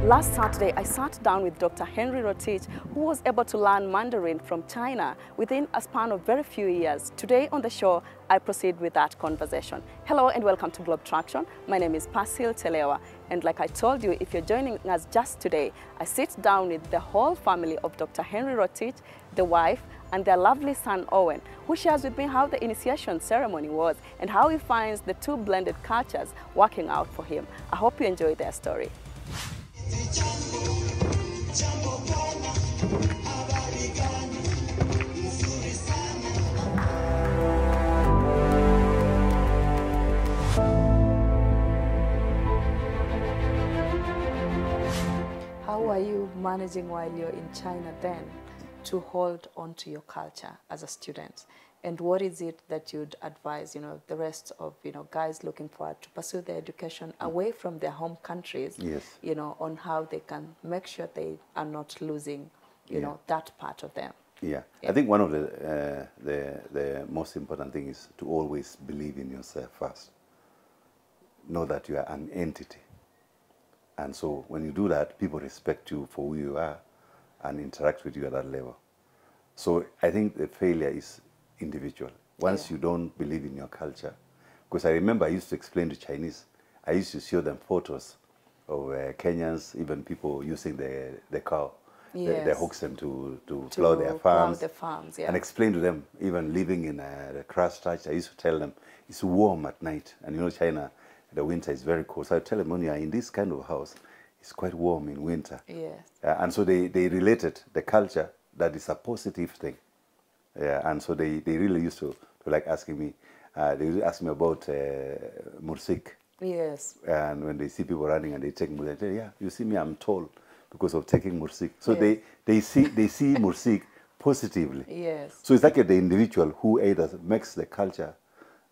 Last Saturday, I sat down with Dr. Henry Rotich, who was able to learn Mandarin from China within a span of very few years. Today on the show, I proceed with that conversation. Hello and welcome to Globe Traktion. My name is Pasil Telewa, and like I told you, if you're joining us just today, I sit down with the whole family of Dr. Henry Rotich, the wife, and their lovely son Owen, who shares with me how the initiation ceremony was and how he finds the two blended cultures working out for him. I hope you enjoy their story. How are you managing while you're in China then to hold on to your culture as a student? And what is it that you'd advise, the rest of, guys looking forward to pursue their education away from their home countries, yes, on how they can make sure they are not losing, that part of them? Yeah. I think one of the most important thing is to always believe in yourself first. Know that you are an entity. And so when you do that, people respect you for who you are and interact with you at that level. So I think the failure is individual. Once you don't believe in your culture, because I remember I used to explain to Chinese, I used to show them photos of Kenyans, even people using the cow, the oxen to plow their farms, and explain to them, even living in the grass patch, I used to tell them, it's warm at night, and China, the winter is very cold. So I tell them, when you are in this kind of house, it's quite warm in winter. Yes. And so they related the culture that is a positive thing. Yeah, and so they really used to like asking me, they used to ask me about mursik. Yes. And when they see people running and they take mursik, they say, yeah, you see me, I'm tall because of taking mursik. So yes. they see mursik positively. Yes. So it's like the individual who either makes the culture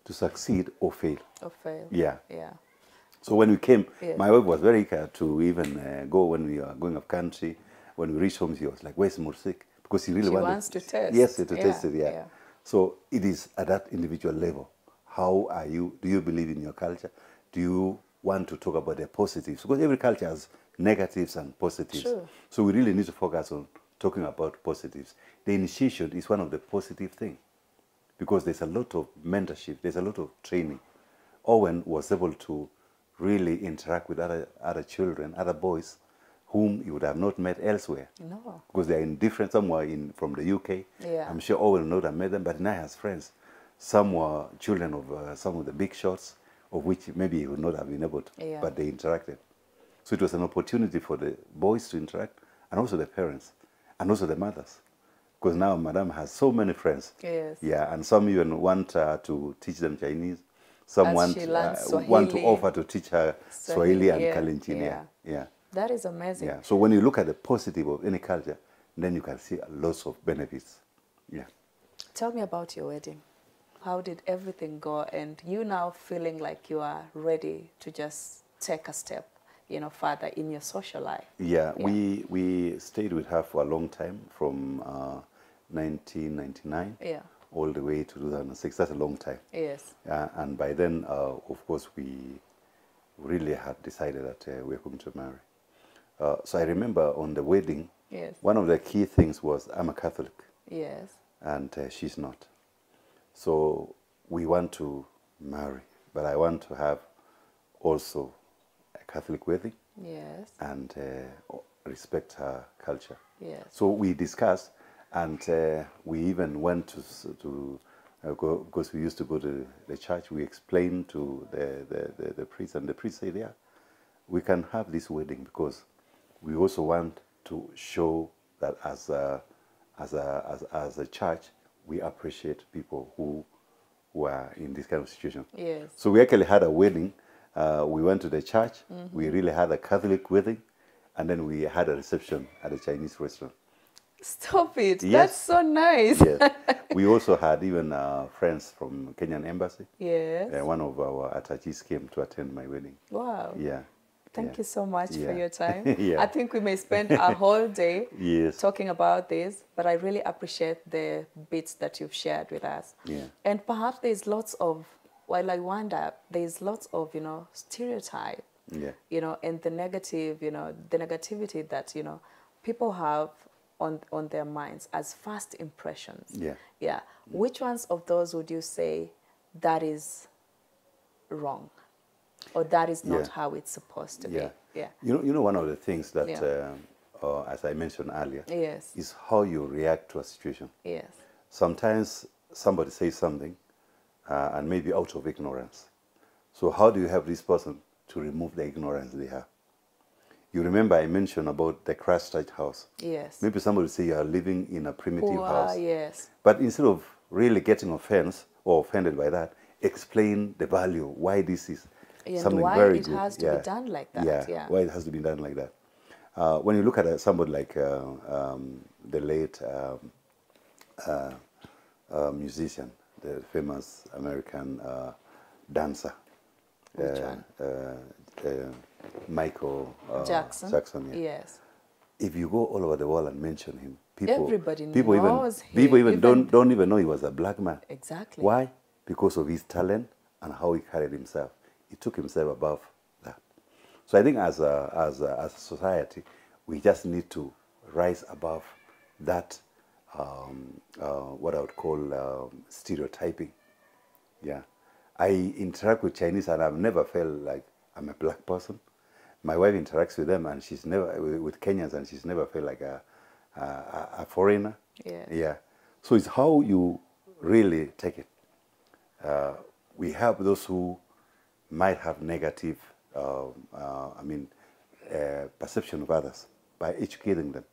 to succeed or fail. Or fail. Yeah. Yeah. So when we came, yes. my wife was very eager to even go when we were going off country. When we reached home, she was like, where's mursik? Because she really wants to test. Yes, to test it, yeah. So it is at that individual level. How are you? Do you believe in your culture? Do you want to talk about the positives? Because every culture has negatives and positives. True. So we really need to focus on talking about positives. The initiation is one of the positive things because there's a lot of mentorship, there's a lot of training. Owen was able to really interact with other children, other boys, whom you would have not met elsewhere. No. Because they're in different, somewhere from the UK. Yeah. I'm sure Owen would not have met them, but now he has friends. Some were children of some of the big shots, of which maybe he would not have been able to, but they interacted. So it was an opportunity for the boys to interact, and also the parents, and also the mothers. Because now Madame has so many friends. Yes. Yeah, and some even want to teach them Chinese. Some want to offer to teach her Swahili and Kalenjin. Yeah. That is amazing. Yeah. So when you look at the positive of any culture, then you can see lots of benefits. Yeah. Tell me about your wedding. How did everything go? And you now feeling like you are ready to just take a step, further in your social life. Yeah. We stayed with her for a long time, from 1999 all the way to 2006. That's a long time. Yes. And by then, of course, we really had decided that we were going to marry. So I remember on the wedding, one of the key things was I'm a Catholic. Yes. And she's not. So we want to marry, but I want to have also a Catholic wedding. Yes. And respect her culture. Yes. So we discussed, and we even went to go, because we used to go to the church. We explained to the priest, and the priest said, yeah, we can have this wedding because we also want to show that as a church, we appreciate people who are in this kind of situation. Yes. So we actually had a wedding. We went to the church. We really had a Catholic wedding, and then we had a reception at a Chinese restaurant. Stop it! Yes. That's so nice. Yes. We also had even friends from Kenyan embassy. Yes. One of our attaches came to attend my wedding. Wow. Yeah. Thank you so much for your time. Yeah. I think we may spend a whole day talking about this, but I really appreciate the bits that you've shared with us. Yeah. And perhaps there's lots of, while I wonder, there's lots of, stereotype Yeah. you know, and the negative, you know, the negativity that, you know, people have on their minds as first impressions. Yeah. Yeah. Which ones of those would you say that is wrong, or that is not Yeah. how it's supposed to Yeah. be? Yeah. You know, one of the things that, Yeah. as I mentioned earlier, Yes. is how you react to a situation. Yes. Sometimes somebody says something, and maybe out of ignorance. So how do you help this person to remove the ignorance they have? You remember I mentioned about the Christchurch house. Yes. Maybe somebody say you are living in a primitive Poor, house. yes. But instead of really getting offense or offended by that, explain the value, why this is And something why very it good. has to be done like that. Yeah, Yeah. why it has to be done like that. When you look at somebody like the late musician, the famous American dancer, Which one? Michael Jackson. Jackson. Yeah. Yes. If you go all over the world and mention him, Everybody people knows him. People even don't even know he was a black man. Exactly. Why? Because of his talent and how he carried himself. He took himself above that. So I think as a society, we just need to rise above that, what I would call stereotyping. Yeah. I interact with Chinese and I've never felt like I'm a black person. My wife interacts with them and she's never, with Kenyans, and she's never felt like a foreigner. Yes. Yeah. So it's how you really take it. We help those who might have negative, perception of others by educating them,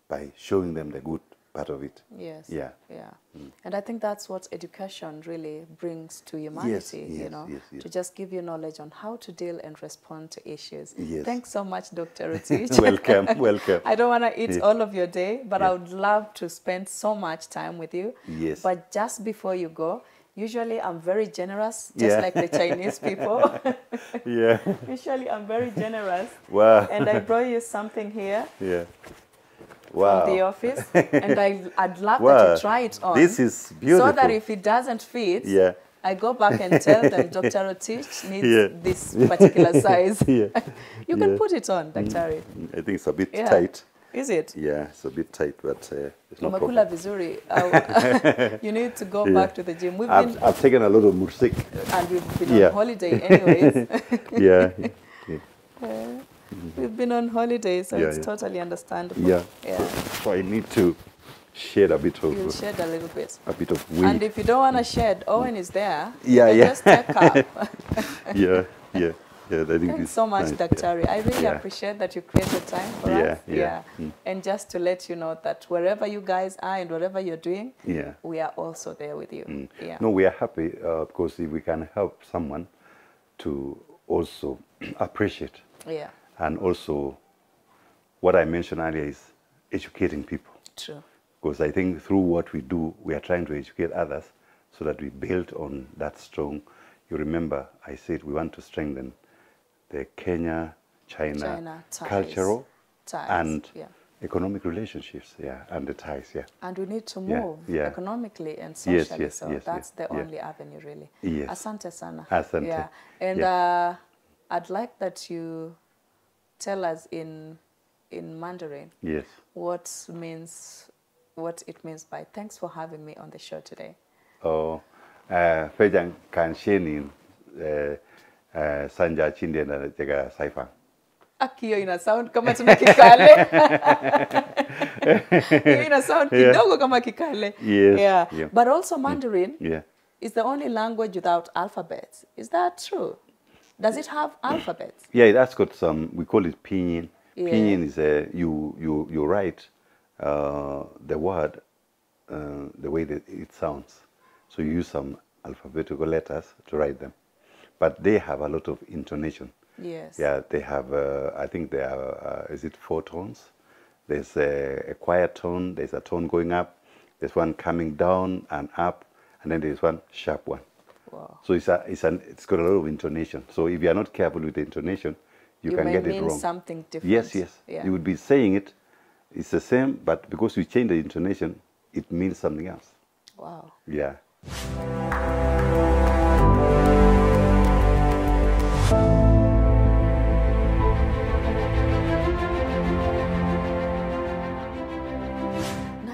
by showing them the good part of it. Yes. Yeah. Yeah. And I think that's what education really brings to humanity, Yes, you know, yes. to just give you knowledge on how to deal and respond to issues. Yes. Thanks so much, Dr. Rotich. Welcome, welcome. I don't want to eat Yeah. all of your day, but Yeah. I would love to spend so much time with you. Yes. But just before you go, usually I'm very generous, just Yeah. like the Chinese people. Yeah. Usually I'm very generous. Wow. And I brought you something here. Yeah. Wow. From the office, and I'd love Wow. that you try it on. This is beautiful. So that if it doesn't fit, Yeah. I go back and tell them Dr. Rotich needs Yeah. this particular size. Yeah. You can Yeah. put it on, Daktari. I think it's a bit Yeah. tight. Is it? Yeah, it's a bit tight, but it's no Umekula problem. vizuri. You need to go Yeah. back to the gym. I've taken a lot of mursik. And we've been Yeah. on holiday anyways. Yeah. We've been on holiday, so Yeah, it's yeah. totally understandable. Yeah. Yeah. So I need to shed a bit You'll of shed a little bit. weight. And if you don't want to shed, Owen is there. Yeah, You can yeah. just take up. Yeah. I think Thanks this so much, nice. Daktari. I really Yeah. appreciate that you created time for Yeah, us. yeah. And just to let you know that wherever you guys are and whatever you're doing, Yeah. we are also there with you. Yeah. No, we are happy because if we can help someone to also appreciate, Yeah. and also what I mentioned earlier is educating people. True. Because I think through what we do, we are trying to educate others so that we build on that strong. You remember I said we want to strengthen the Kenya-China ties. cultural Ties, and yeah. economic relationships, and the ties, And we need to Yeah, move yeah. economically and Yes, socially. yes, So yes, that's yes, the yeah. only avenue, really. Yes. Asante sana. Asante. Yeah. And I'd like that you tell us in Mandarin Yes. what it means by thanks for having me on the show today. Oh, Fejang Kanshenin Sanja Chinde na Jaga Saifang. Hiyo ina sound kama tuna Kikale. Hiyo ina sound kidogo kama Kikale. Yes. Yeah. Yeah. But also Mandarin Yeah. is the only language without alphabets. Is that true? Does it have alphabets? Yeah, that's got some. We call it pinyin. Yeah. Pinyin is you write the word the way that it sounds. So you use some alphabetical letters to write them, but they have a lot of intonation. Yes. Yeah, they have. I think they are. Is it 4 tones? There's a quiet tone. There's a tone going up. There's one coming down and up, and then there's one sharp one. Wow. So it's got a lot of intonation. So if you are not careful with the intonation, you can may get it mean wrong. something different. Yes, yes. Yeah. You would be saying it. It's the same, but because you change the intonation, it means something else. Wow. Yeah.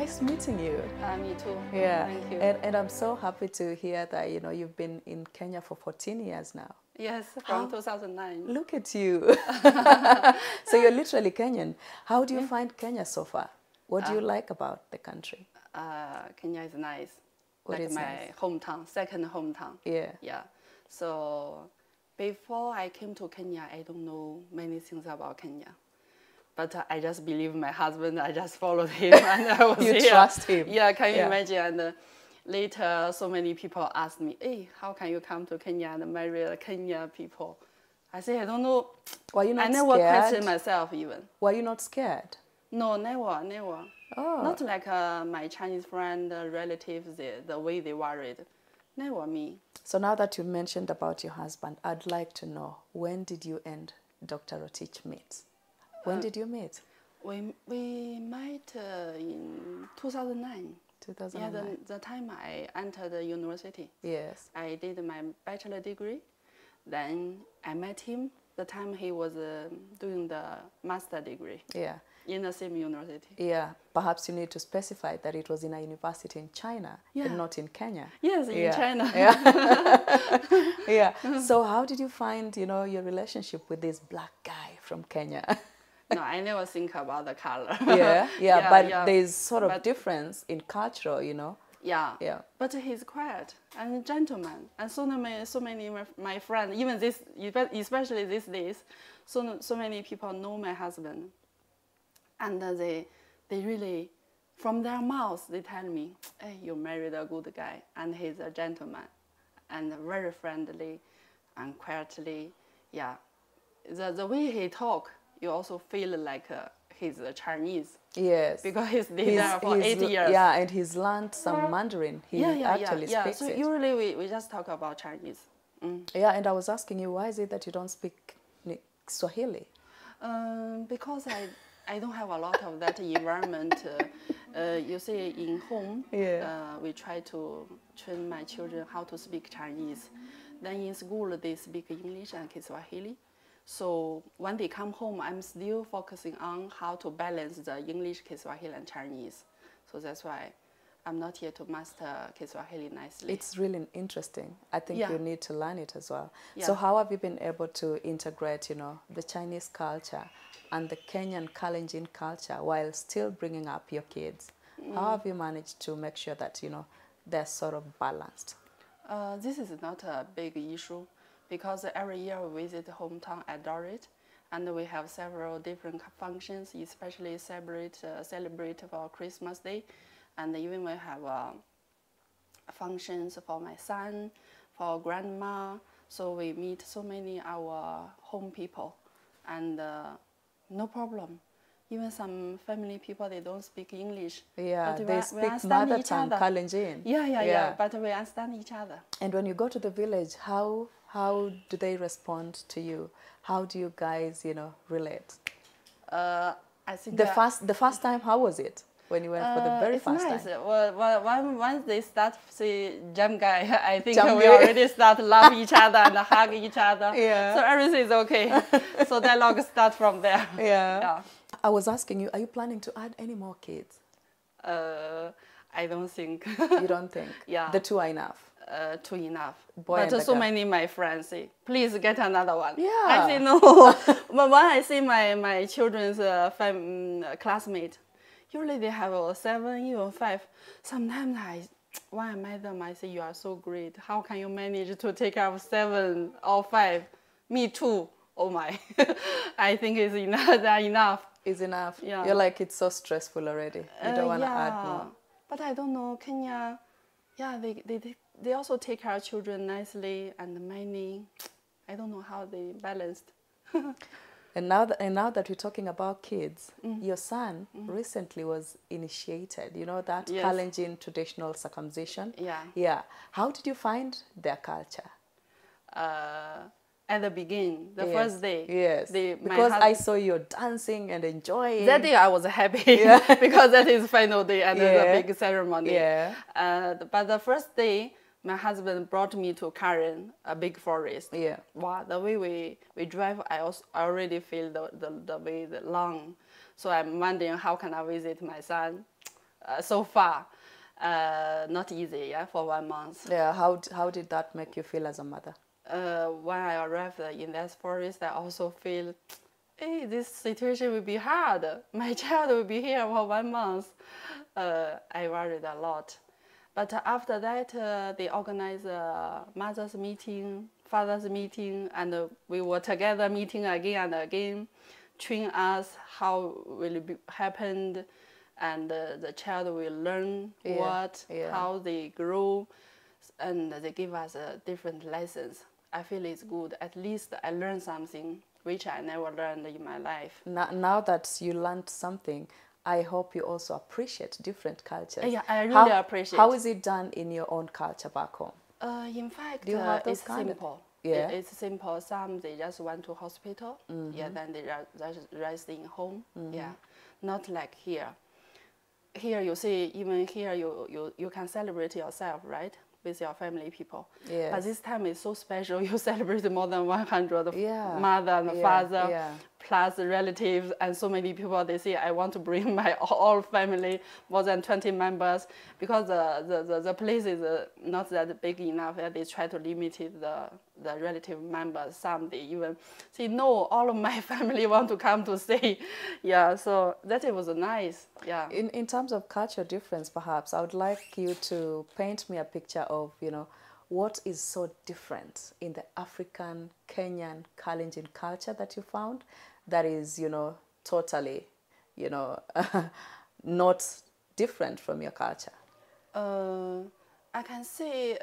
nice meeting you. Me too. Yeah. Thank you. And I'm so happy to hear that, you know, you've been in Kenya for 14 years now. Yes, from 2009. Look at you. So you're literally Kenyan. How do you find Kenya so far? What do you like about the country? Kenya is nice. What like is my nice? hometown, second hometown. Yeah. Yeah. So before I came to Kenya, I don't know many things about Kenya. But I just believe my husband. I just followed him, and I was You here. trust him. Yeah, can you imagine? And later, so many people asked me, "Hey, how can you come to Kenya and marry Kenya people?" I say, I don't know. Were you not I never scared? question myself even. Were you not scared? No, never, never. Oh. Not like my Chinese friend, relatives, the way they worried. Never me. So now that you mentioned about your husband, I'd like to know, when did you and Dr. Rotich meet? When did you meet? We met in 2009. 2009. Yeah, the time I entered the university. Yes. I did my bachelor degree. Then I met him the time he was doing the master degree. Yeah. In the same university. Yeah. Perhaps you need to specify that it was in a university in China and not in Kenya. Yes, in China. Yeah. Yeah. So how did you find, you know, your relationship with this black guy from Kenya? No, I never think about the color. Yeah, but there's sort of difference in culture, you know. Yeah. Yeah. But he's quiet and a gentleman. And so many my friends, even this, especially these days, so many people know my husband. And they really, from their mouths, they tell me, hey, you married a good guy. And he's a gentleman. And very friendly and quietly. Yeah. The way he talk, you also feel like he's a Chinese. Yes. Because he's there for 8 years. Yeah, and he's learned some Mandarin. He actually speaks so it. usually we just talk about Chinese. Yeah, and I was asking you, why is it that you don't speak Swahili? Because I don't have a lot of that environment. You see, in home, we try to train my children how to speak Chinese. Then in school, they speak English and Kiswahili. So when they come home, I'm still focusing on how to balance the English, Kiswahili, and Chinese. So that's why I'm not here to master Kiswahili nicely. It's really interesting. I think you need to learn it as well. Yeah. So how have you been able to integrate, you know, the Chinese culture and the Kenyan Kalenjin culture while still bringing up your kids? How have you managed to make sure that, you know, they're sort of balanced? This is not a big issue. Because every year we visit the hometown, I adore it, and we have several different functions, especially celebrate for Christmas Day, and even we have functions for my son, for grandma. So we meet so many our home people, and no problem. Even some family people, they don't speak English. Yeah, but they speak mother tongue, Kalenjin. Yeah, but we understand each other. And when you go to the village, how do they respond to you? How do you guys, you know, relate? I think the first time, how was it when you went for the very first nice. time? Well, once they start say jam guy, I think Jam we guy. already start love each other and hug each other. Yeah. So everything is okay. So dialogue start from there. Yeah. I was asking you, are you planning to add any more kids? I don't think. You don't think? Yeah. The two are enough? Two enough. Boy and but so girl. many my friends say, please get another one. Yeah. I say no. But when I see my children's classmate, usually they have 7, even 5. Sometimes when I met them, I say, you are so great. How can you manage to take care of 7 or 5? Me too. Oh my. I think it's enough. Is enough. Yeah. You're like, it's so stressful already. You don't want to add more. But I don't know, Kenya, they also take care of children nicely and many. I don't know how they balanced. And now that we're talking about kids, your son recently was initiated. You know that Kalenjin traditional circumcision? Yeah. Yeah. How did you find their culture? At the beginning, the first day. Yes. Because I saw you dancing and enjoying. That day I was happy because that is final day and there's a big ceremony. Yeah. But the first day, my husband brought me to Karen, a big forest. Yeah. Wow, the way we drive, I already feel the way the long. So I'm wondering how can I visit my son. so far. Not easy, yeah, for 1 month. Yeah, how did that make you feel as a mother? When I arrived in that forest, I also feel, hey, this situation will be hard. My child will be here for 1 month. I worried a lot. But after that, they organized a mother's meeting, father's meeting, and we were together meeting again and again, train us how will it be happened, and the child will learn how they grow, and they give us different lessons. I feel it's good. At least I learned something which I never learned in my life. Now that you learned something, I hope you also appreciate different cultures. Yeah, I really appreciate. How is it done in your own culture back home? In fact, do you have those it's simple. Yeah. It's simple. Some they just went to hospital. Yeah, then they just resting home. Yeah, not like here. Here you see, even here you can celebrate yourself, right? With your family people. Yes. But this time is so special. You celebrate more than 100 mother and Yeah. father, plus relatives, and so many people. They say, I want to bring my all family, more than 20 members, because the place is not that big enough. They try to limit the relative members. Some they even say, no, all of my family want to come to stay. Yeah, so that it was nice. Yeah. In terms of cultural difference, perhaps, I would like you to paint me a picture of, what is so different in the African, Kenyan, Kalenjin culture that you found that is, totally, not different from your culture? I can say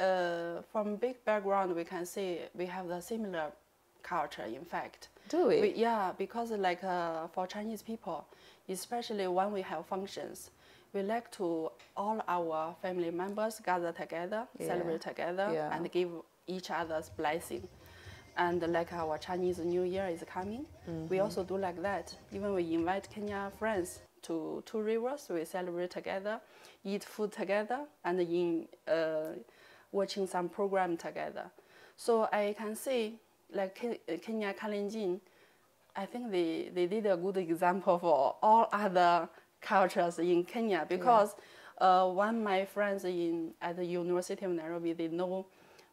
from big background, we can say we have the similar culture, in fact. Do we? Yeah, because like for Chinese people, especially when we have functions, we like to all our family members gather together, celebrate together, and give each other's blessing. And like our Chinese New Year is coming, we also do like that. Even we invite Kenya friends to Two Rivers, we celebrate together, eat food together, and watching some program together. So I can say, like Kenya Kalenjin, I think they did a good example for all other cultures in Kenya, because one of my friends at the University of Nairobi, they know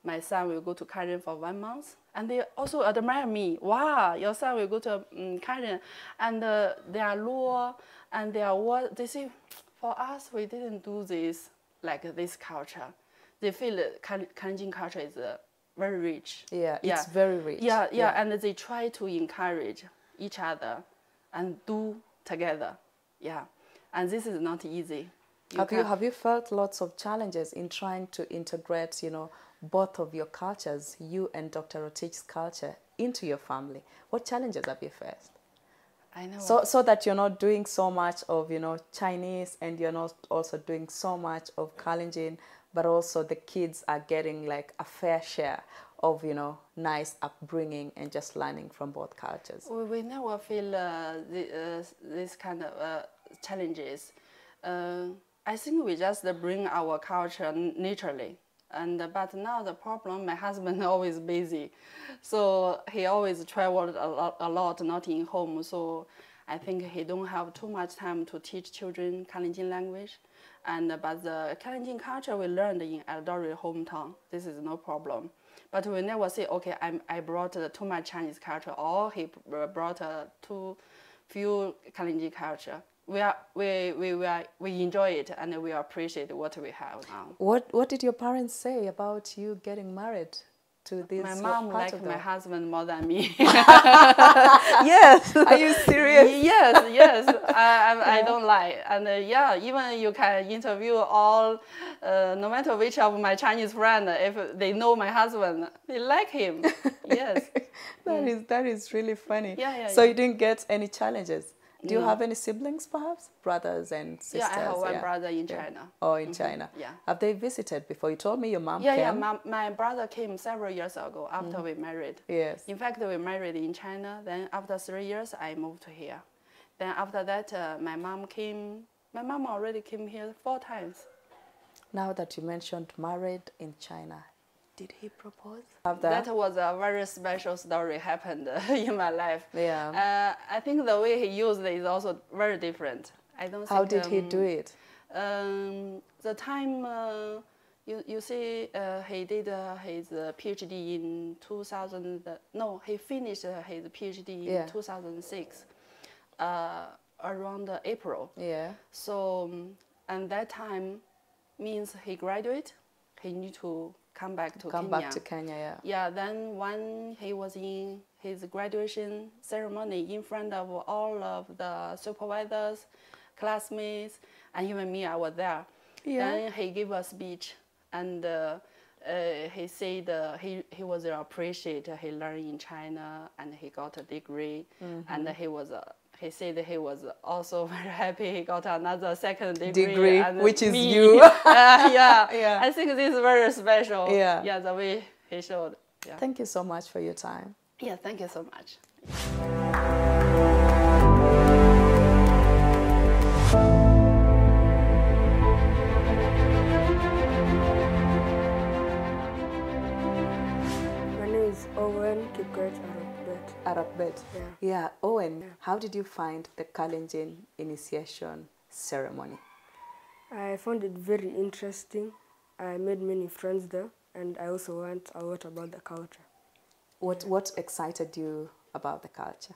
my son will go to Karen for 1 month, and they also admire me. Wow, your son will go to Karen, and their law and their what they say. For us, we didn't do this like this culture. They feel that Kalenjin culture is very rich. Yeah, it's very rich. Yeah, and they try to encourage each other and do together. Yeah, and this is not easy. Have you felt lots of challenges in trying to integrate, both of your cultures, you and Dr. Rotich's culture, into your family? What challenges have you faced? I know. So that you're not doing so much of, Chinese, and you're not also doing so much of Kalenjin, but also the kids are getting like a fair share of, nice upbringing and just learning from both cultures. We never feel this kind of challenges. I think we just bring our culture naturally. But now the problem, my husband is always busy. So he always traveled a lot, not in home. So I think he don't have too much time to teach children Kalenjin language. But the Kalenjin culture we learned in Eldoret hometown. This is no problem. But we never say, okay, I brought too much Chinese culture, or he brought too few Kalenjin culture. We enjoy it, and we appreciate what we have now. What did your parents say about you getting married to this? My mom likes my husband more than me. Yes. Are you serious? Yes. I don't lie. And even you can interview all, no matter which of my Chinese friends, if they know my husband, they like him. Yes. That is really funny. Yeah. So you didn't get any challenges? Do you have any siblings, perhaps? Brothers and sisters? Yeah, I have one brother in China. Oh, in China. Yeah. Have they visited before? You told me your mom came. Yeah, my brother came several years ago after we married. Yes. In fact, we married in China. Then after 3 years, I moved here. Then after that, my mom came. My mom already came here 4 times. Now that you mentioned married in China, did he propose? That was a very special story happened in my life. Yeah. I think the way he used it is also very different. I don't. How did he do it? The time you see he did his PhD in 2000. No, he finished his PhD in 2006, around April. Yeah. So and that time means he graduate, he need to come back to Kenya. Back to Kenya, yeah. Yeah, then when he was in his graduation ceremony in front of all of the supervisors, classmates, and even me, I was there. Yeah. Then he gave a speech, and he said he was appreciate he learned in China and he got a degree, and he said he was also very happy he got another second degree and which is me. you. Yeah. Yeah. I think this is very special. Yeah. Yeah, the way he showed. Yeah. Thank you so much for your time. Yeah, thank you so much. My name is Owen Rotich. Arabet. Yeah. Yeah, Owen, how did you find the Kalenjin initiation ceremony? I found it very interesting. I made many friends there, and I also learned a lot about the culture. What excited you about the culture?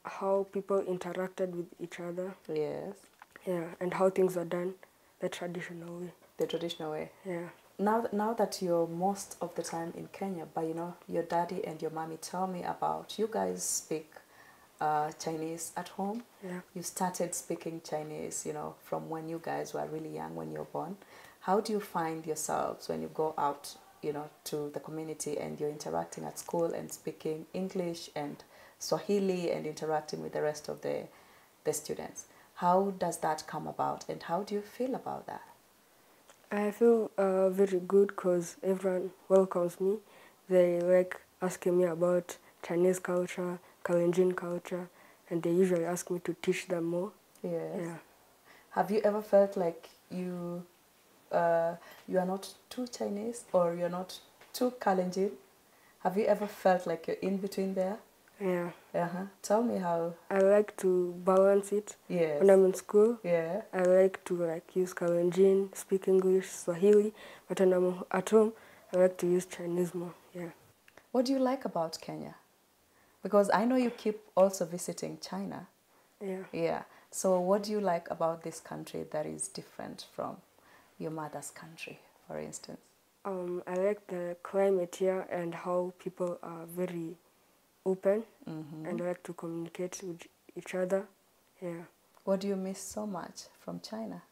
How people interacted with each other. Yes. Yeah, and how things are done the traditional way. The traditional way. Yeah. Now that you're most of the time in Kenya, but you know, your daddy and your mommy tell me about, you guys speak Chinese at home. Yeah. You started speaking Chinese, you know, from when you guys were really young, when you were born. How do you find yourselves when you go out, you know, to the community and you're interacting at school and speaking English and Swahili and interacting with the rest of the students? How does that come about, and how do you feel about that? I feel very good because everyone welcomes me. They like asking me about Chinese culture, Kalenjin culture, and they usually ask me to teach them more. Yes. Yeah. Have you ever felt like you are not too Chinese or you're not too Kalenjin? Have you ever felt like you're in between there? Yeah. Tell me how. I like to balance it. Yes. When I'm in school, Yeah. I like to use Kalenjin, speak English, Swahili, but when I'm at home, I like to use Chinese more. Yeah. What do you like about Kenya? Because I know you keep also visiting China. Yeah. Yeah. So what do you like about this country that is different from your mother's country, for instance? I like the climate here and how people are very open, and I like to communicate with each other. Yeah. What do you miss so much from China?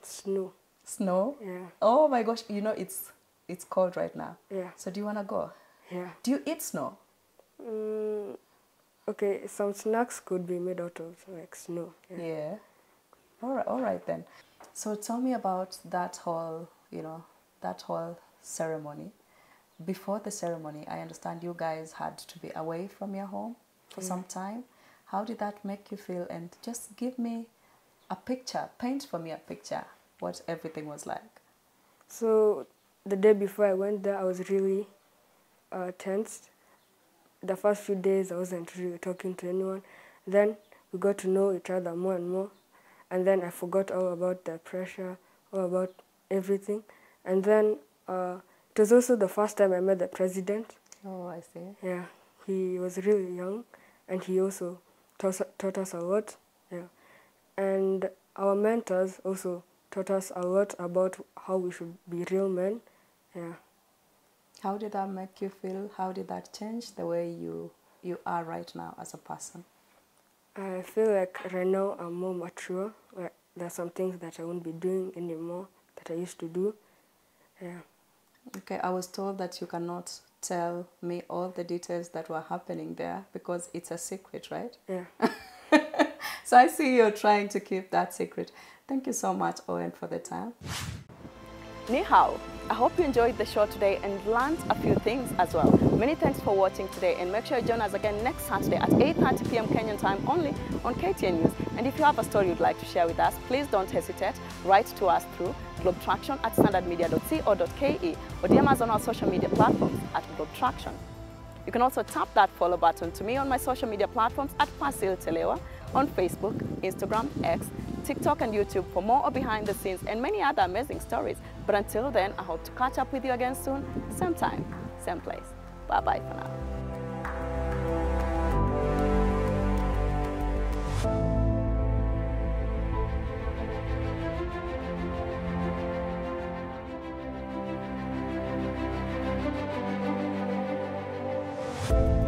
Snow. Snow? Yeah. Oh my gosh, you know it's cold right now. Yeah. So do you want to go? Yeah. Do you eat snow? Okay, some snacks could be made out of snow. Yeah. Yeah. All right then. So tell me about that whole ceremony. Before the ceremony, I understand you guys had to be away from your home for some time. How did that make you feel? And just give me a picture, paint for me a picture, what everything was like. So the day before I went there, I was really tensed. The first few days, I wasn't really talking to anyone. Then we got to know each other more and more. And then I forgot all about the pressure, all about everything. And then it was also the first time I met the president. Oh, I see. Yeah, he was really young, and he also taught us a lot. Yeah, and our mentors also taught us a lot about how we should be real men. Yeah. How did that make you feel? How did that change the way you are right now as a person? I feel like right now I'm more mature. Like there's some things that I won't be doing anymore that I used to do. Yeah. Okay, I was told that you cannot tell me all the details that were happening there because it's a secret, right? Yeah. So I see you're trying to keep that secret. Thank you so much, Owen, for the time. Ni hao. I hope you enjoyed the show today and learned a few things as well. Many thanks for watching today, and make sure you join us again next Saturday at 8:30 p.m. Kenyan time only on KTN News. And if you have a story you'd like to share with us, please don't hesitate. Write to us through globetraction@standardmedia.co.ke or DM us on our social media platforms at globetraction. You can also tap that follow button to me on my social media platforms at Pasil Telewa on Facebook, Instagram, X, TikTok and YouTube for more behind the scenes and many other amazing stories. But until then, I hope to catch up with you again soon, same time, same place. Bye-bye for now. Thank you.